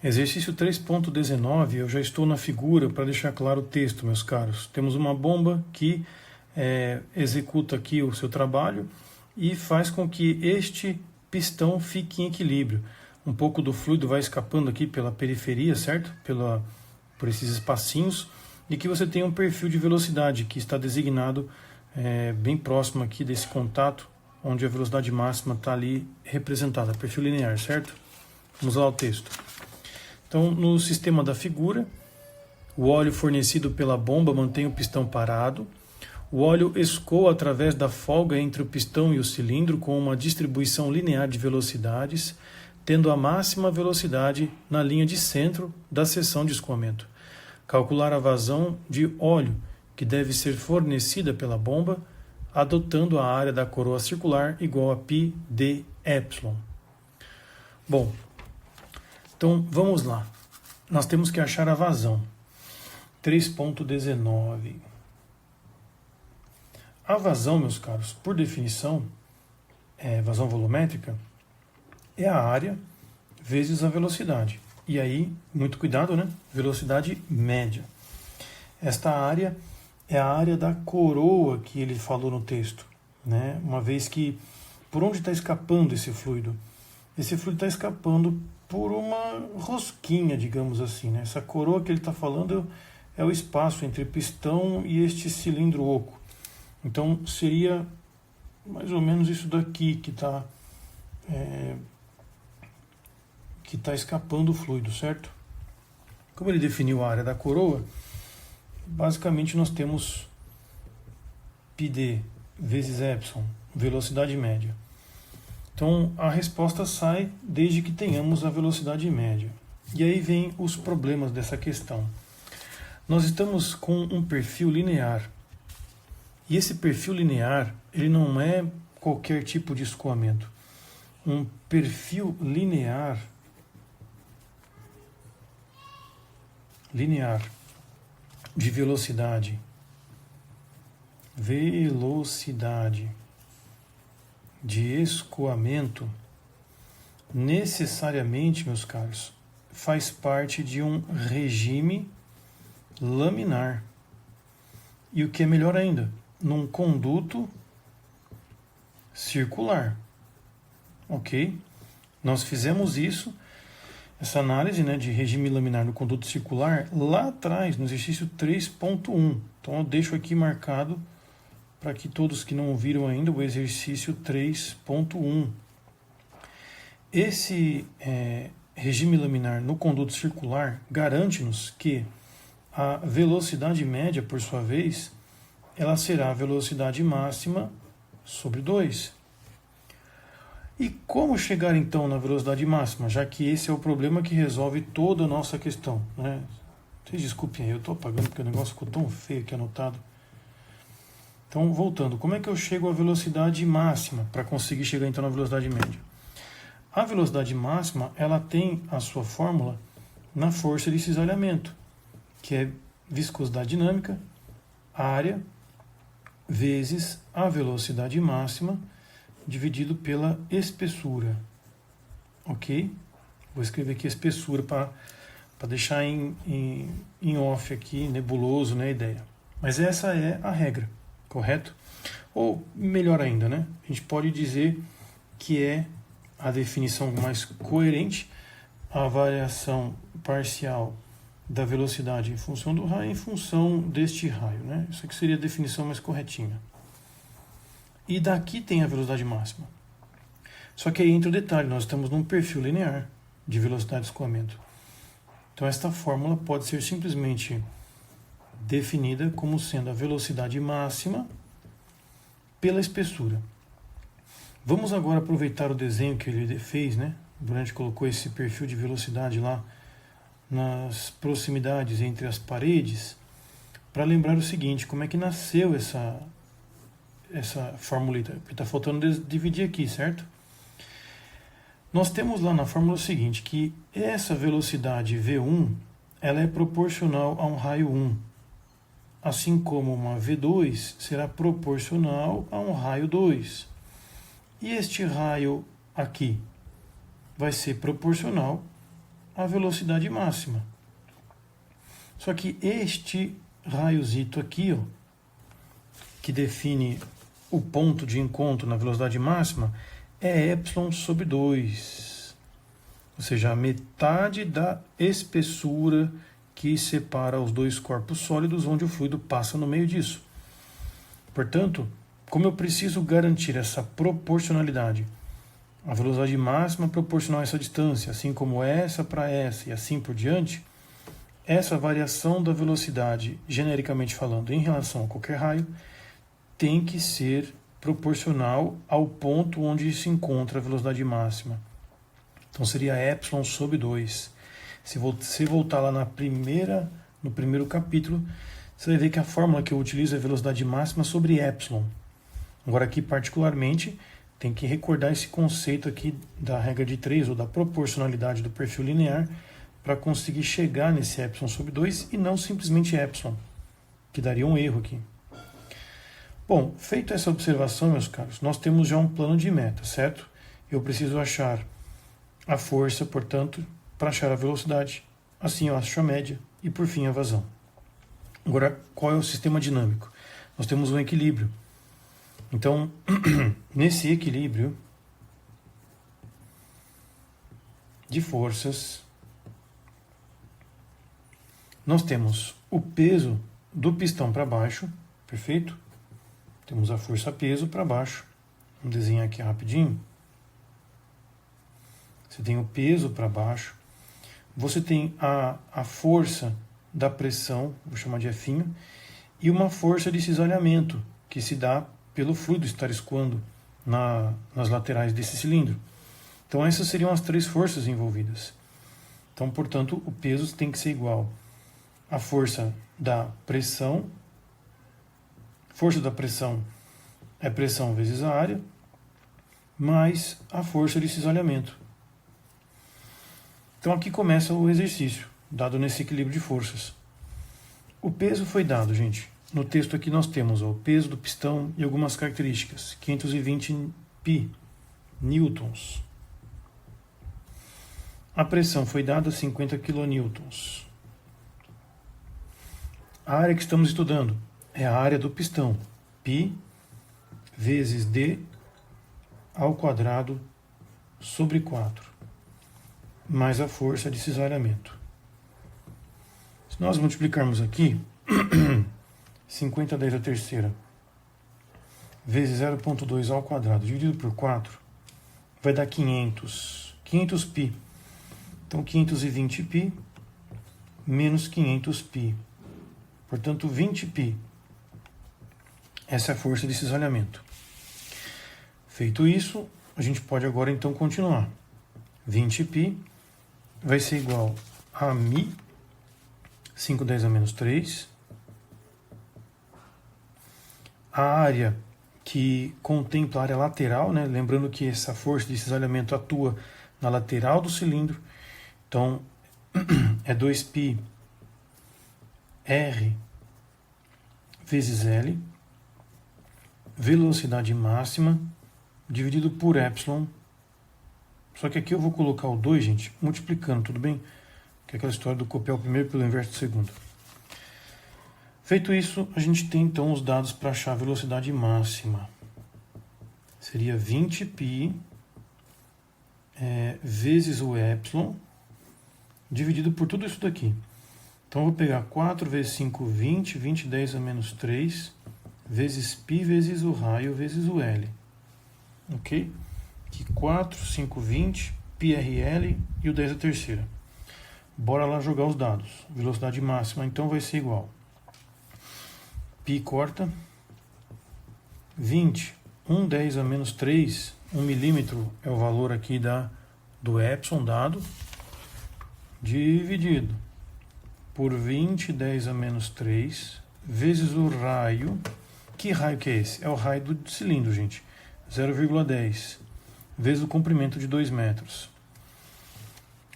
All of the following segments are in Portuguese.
Exercício 3.19, eu já estou na figura para deixar claro o texto, meus caros. Temos uma bomba que executa aqui o seu trabalho e faz com que este pistão fique em equilíbrio. Um pouco do fluido vai escapando aqui pela periferia, certo? Por esses espacinhos, e que você tem um perfil de velocidade que está designado bem próximo aqui desse contato, onde a velocidade máxima está ali representada, perfil linear, certo? Vamos lá ao texto. Então, no sistema da figura, o óleo fornecido pela bomba mantém o pistão parado. O óleo escoa através da folga entre o pistão e o cilindro com uma distribuição linear de velocidades, tendo a máxima velocidade na linha de centro da seção de escoamento. Calcular a vazão de óleo que deve ser fornecida pela bomba, adotando a área da coroa circular igual a π dy. Bom, então, vamos lá. Nós temos que achar a vazão. 3.19. A vazão, meus caros, por definição, vazão volumétrica, é a área vezes a velocidade. E aí, muito cuidado, né? Velocidade média. Esta área é a área da coroa que ele falou no texto, né? Uma vez que, por onde está escapando esse fluido? Esse fluido está escapando por uma rosquinha, digamos assim, né? Essa coroa que ele está falando é o espaço entre pistão e este cilindro oco. Então seria mais ou menos isso daqui que está escapando o fluido, certo? Como ele definiu a área da coroa, basicamente nós temos πd vezes epsilon, velocidade média. Então, a resposta sai desde que tenhamos a velocidade média. E aí vem os problemas dessa questão. Nós estamos com um perfil linear. E esse perfil linear, ele não é qualquer tipo de escoamento. Um perfil linear de velocidade de escoamento, necessariamente, meus caros, faz parte de um regime laminar. E o que é melhor ainda, num conduto circular. Ok? Nós fizemos isso, essa análise, né, de regime laminar no conduto circular, lá atrás, no exercício 3.1. Então eu deixo aqui marcado para que todos que não ouviram ainda o exercício 3.1. Esse regime laminar no conduto circular garante-nos que a velocidade média, por sua vez, ela será a velocidade máxima sobre 2. E como chegar então na velocidade máxima, já que esse é o problema que resolve toda a nossa questão, né? Vocês desculpem aí, eu estou apagando porque o negócio ficou tão feio aqui anotado. Então, voltando, como é que eu chego à velocidade máxima para conseguir chegar então na velocidade média? A velocidade máxima, ela tem a sua fórmula na força de cisalhamento, que é viscosidade dinâmica, área, vezes a velocidade máxima, dividido pela espessura. Ok? Vou escrever aqui espessura para deixar em off aqui, nebuloso, né, a ideia. Mas essa é a regra. Correto? Ou melhor ainda, né? A gente pode dizer que é a definição mais coerente, a variação parcial da velocidade em função do raio em função deste raio, né? Isso aqui seria a definição mais corretinha. E daqui tem a velocidade máxima. Só que aí entra o detalhe, nós estamos num perfil linear de velocidade de escoamento. Então esta fórmula pode ser simplesmente definida como sendo a velocidade máxima pela espessura. Vamos agora aproveitar o desenho que ele fez, né? O Brant colocou esse perfil de velocidade lá nas proximidades entre as paredes, para lembrar o seguinte, como é que nasceu essa formulita, que está faltando dividir aqui, certo? Nós temos lá na fórmula o seguinte, que essa velocidade V1, ela é proporcional a um raio 1. Assim como uma V2 será proporcional a um raio 2. E este raio aqui vai ser proporcional a velocidade máxima. Só que este raiozito aqui, ó, que define o ponto de encontro na velocidade máxima, é epsilon sobre 2. Ou seja, a metade da espessura que separa os dois corpos sólidos, onde o fluido passa no meio disso. Portanto, como eu preciso garantir essa proporcionalidade, a velocidade máxima proporcional a essa distância, assim como essa para essa e assim por diante, essa variação da velocidade, genericamente falando, em relação a qualquer raio, tem que ser proporcional ao ponto onde se encontra a velocidade máxima. Então seria epsilon sobre 2. Se você voltar lá no primeiro capítulo, você vai ver que a fórmula que eu utilizo é velocidade máxima sobre epsilon. Agora aqui particularmente, tem que recordar esse conceito aqui da regra de 3, ou da proporcionalidade do perfil linear, para conseguir chegar nesse epsilon sobre 2 e não simplesmente epsilon, que daria um erro aqui. Bom, feita essa observação, meus caros, nós temos já um plano de meta, certo? Eu preciso achar a força, portanto, para achar a velocidade. Assim eu acho a média e, por fim, a vazão. Agora, qual é o sistema dinâmico? Nós temos um equilíbrio. Então, nesse equilíbrio de forças, nós temos o peso do pistão para baixo, perfeito? Temos a força-peso para baixo. Vamos desenhar aqui rapidinho. Você tem o peso para baixo. Você tem a força da pressão, vou chamar de F', e uma força de cisalhamento, que se dá pelo fluido estar escoando nas laterais desse cilindro. Então essas seriam as três forças envolvidas. Então, portanto, o peso tem que ser igual à força da pressão. Força da pressão é pressão vezes a área, mais a força de cisalhamento. Então aqui começa o exercício, dado nesse equilíbrio de forças. O peso foi dado, gente. No texto aqui nós temos o peso do pistão e algumas características. 520 pi, newtons. A pressão foi dada 50 kilonewtons. A área que estamos estudando é a área do pistão. Pi vezes d ao quadrado sobre 4. Mais a força de cisalhamento. Se nós multiplicarmos aqui, 50 10 a terceira vezes 0,2 ao quadrado dividido por 4 vai dar 500 pi. Então 520 pi menos 500 pi. Portanto 20 pi. Essa é a força de cisalhamento. Feito isso, a gente pode agora então continuar. 20 pi vai ser igual a mi, 5 10 a menos 3. A área que contempla a área lateral, né? Lembrando que essa força de cisalhamento atua na lateral do cilindro. Então, é 2π r vezes L, velocidade máxima, dividido por epsilon. Só que aqui eu vou colocar o 2, gente, multiplicando, tudo bem? Que é aquela história do copiar o primeiro pelo inverso do segundo. Feito isso, a gente tem então os dados para achar a velocidade máxima. Seria 20π vezes o epsilon, dividido por tudo isso daqui. Então eu vou pegar 4 vezes 5, 20, 20 10 a menos 3, vezes π vezes o raio vezes o L. Ok? Aqui 4, 5, 20, πRL e o 10 a terceira. Bora lá jogar os dados. Velocidade máxima então vai ser igual. Π corta. 20, 1 10 a menos 3, 1 milímetro é o valor aqui do epsilon dado, dividido por 20 10 a menos 3, vezes o raio. Que raio que é esse? É o raio do cilindro, gente. 0,10, vezes o comprimento de 2 metros.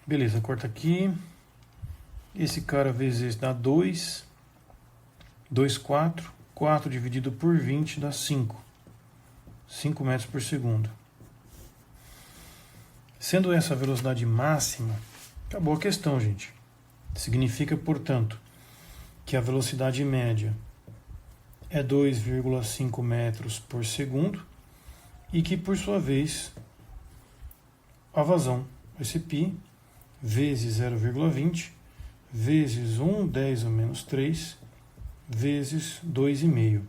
Beleza, corta aqui. Esse cara vezes esse dá 2. 2, 4. 4 dividido por 20 dá 5. 5 metros por segundo. Sendo essa a velocidade máxima, Acabou a questão, gente. Significa, portanto, que a velocidade média é 2,5 metros por segundo e que, por sua vez, a vazão vai ser π vezes 0,20 vezes 1/10 a menos 3 vezes 2,5.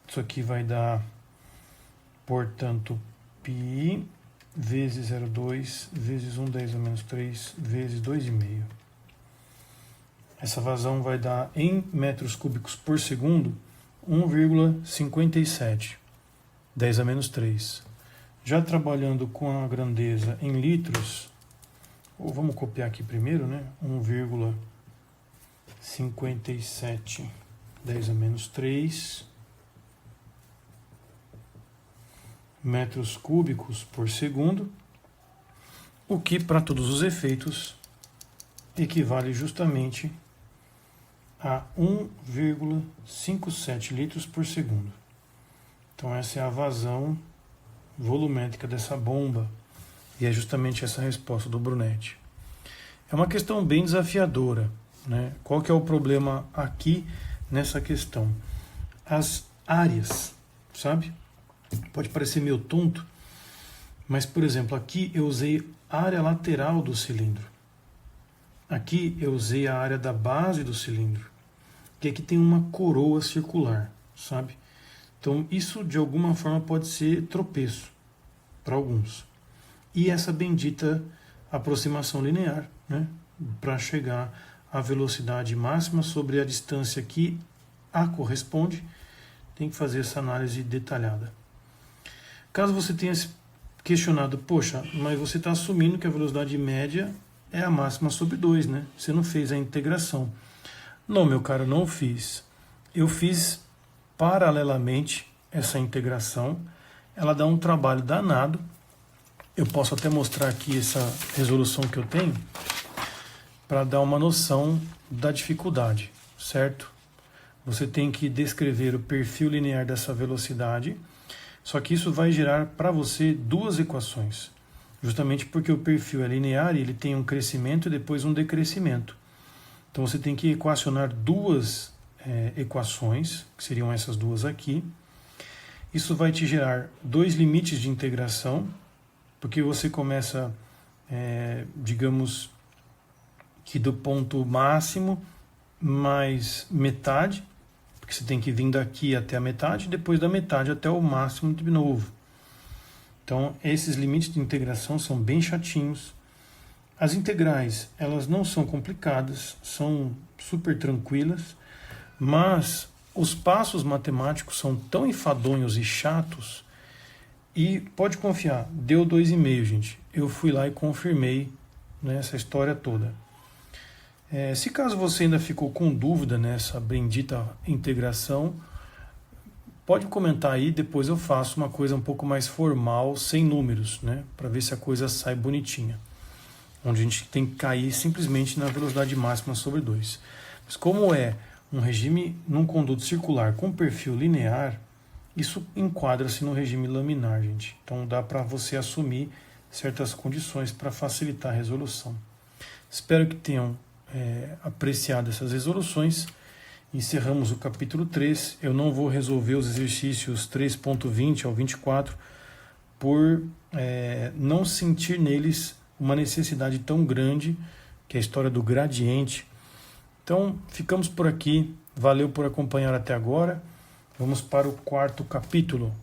Isso aqui vai dar, portanto, π vezes 0,2 vezes 1/10 a menos 3 vezes 2,5. Essa vazão vai dar, em metros cúbicos por segundo, 1,57, 10 a menos 3. Já trabalhando com a grandeza em litros, ou vamos copiar aqui primeiro, né? 1,57, 10 a menos 3 metros cúbicos por segundo, o que, para todos os efeitos, equivale justamente a 1,57 litros por segundo. Então essa é a vazão volumétrica dessa bomba, e é justamente essa a resposta do Brunetti. É uma questão bem desafiadora, né? Qual que é o problema aqui nessa questão? As áreas, sabe? Pode parecer meio tonto, mas, por exemplo, aqui eu usei a área lateral do cilindro. Aqui eu usei a área da base do cilindro. E aqui tem uma coroa circular, sabe? Então isso de alguma forma pode ser tropeço para alguns. E essa bendita aproximação linear, né? Para chegar à velocidade máxima sobre a distância que a corresponde, tem que fazer essa análise detalhada. Caso você tenha se questionado, poxa, mas você está assumindo que a velocidade média é a máxima sobre 2, né? Você não fez a integração. Não, meu caro, não fiz. Eu fiz paralelamente essa integração. Ela dá um trabalho danado. Eu posso até mostrar aqui essa resolução que eu tenho para dar uma noção da dificuldade, certo? Você tem que descrever o perfil linear dessa velocidade. Só que isso vai gerar para você duas equações, justamente porque o perfil é linear e ele tem um crescimento e depois um decrescimento. Então você tem que equacionar duas equações, que seriam essas duas aqui. Isso vai te gerar dois limites de integração, porque você começa, digamos, que do ponto máximo mais metade, porque você tem que vir daqui até a metade, depois da metade até o máximo de novo. Então, esses limites de integração são bem chatinhos. As integrais, elas não são complicadas, são super tranquilas, mas os passos matemáticos são tão enfadonhos e chatos, e pode confiar, deu 2,5, gente. Eu fui lá e confirmei, né, essa história toda. Se caso você ainda ficou com dúvida nessa bendita integração, pode comentar aí, depois eu faço uma coisa um pouco mais formal, sem números, né, para ver se a coisa sai bonitinha. Onde a gente tem que cair simplesmente na velocidade máxima sobre 2. Mas como é um regime num conduto circular com perfil linear, isso enquadra-se no regime laminar, gente. Então dá para você assumir certas condições para facilitar a resolução. Espero que tenham apreciado essas resoluções. Encerramos o capítulo 3. Eu não vou resolver os exercícios 3.20 ao 24 por não sentir neles uma necessidade tão grande, que é a história do gradiente. Então, ficamos por aqui. Valeu por acompanhar até agora. Vamos para o quarto capítulo.